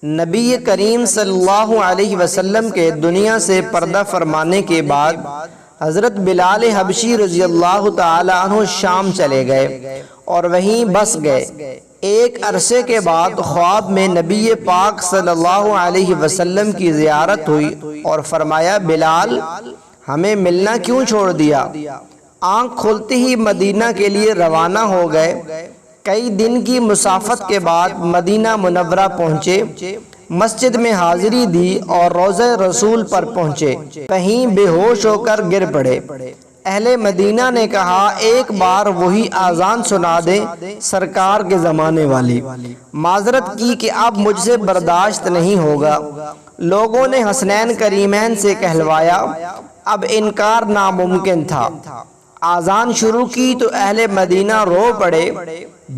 نبی کریم صلی اللہ علیہ وسلم کے دنیا سے پردہ فرمانے کے بعد حضرت بلال حبشی رضی اللہ تعالی عنہ شام چلے گئے اور وہیں بس گئے۔ ایک عرصے کے بعد خواب میں نبی پاک صلی اللہ علیہ وسلم کی زیارت ہوئی اور فرمایا، بلال ہمیں ملنا کیوں چھوڑ دیا؟ آنکھ کھلتے ہی مدینہ کے لیے روانہ ہو گئے۔ کئی دن کی مسافت کے بعد مدینہ منورہ پہنچے، مسجد میں حاضری دی اور روضہ رسول پر پہنچے، کہیں بے ہوش ہو کر گر پڑے۔ اہل مدینہ نے کہا، ایک بار وہی اذان سنا دیں سرکار کے زمانے والی۔ معذرت کی کہ اب مجھ سے برداشت نہیں ہوگا۔ لوگوں نے حسنین کریمین سے کہلوایا، اب انکار ناممکن تھا۔ اذان شروع کی تو اہل مدینہ رو پڑے،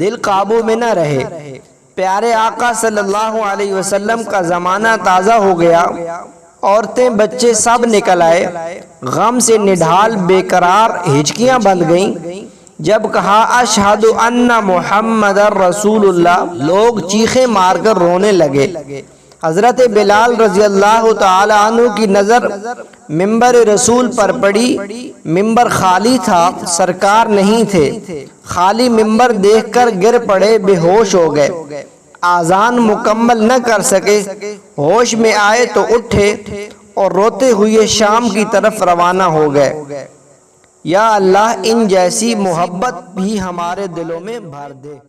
دل قابو میں نہ رہے۔ پیارے آقا صلی اللہ علیہ وسلم کا زمانہ تازہ ہو گیا، عورتیں بچے سب نکل آئے، غم سے نڈھال بے قرار ہچکیاں بند گئیں۔ جب کہا اشہد ان محمد رسول اللہ، لوگ چیخیں مار کر رونے لگے۔ حضرت بلال رضی اللہ تعالی عنہ کی نظر منبر رسول پر پڑی۔ منبر خالی تھا، سرکار نہیں تھے۔ خالی منبر دیکھ کر گر پڑے، بے ہوش ہو گئے۔ اذان مکمل نہ کر سکے، ہوش میں آئے تو اٹھے اور روتے ہوئے شام کی طرف روانہ ہو گئے۔ یا اللہ ان جیسی محبت بھی ہمارے دلوں میں بھر دے۔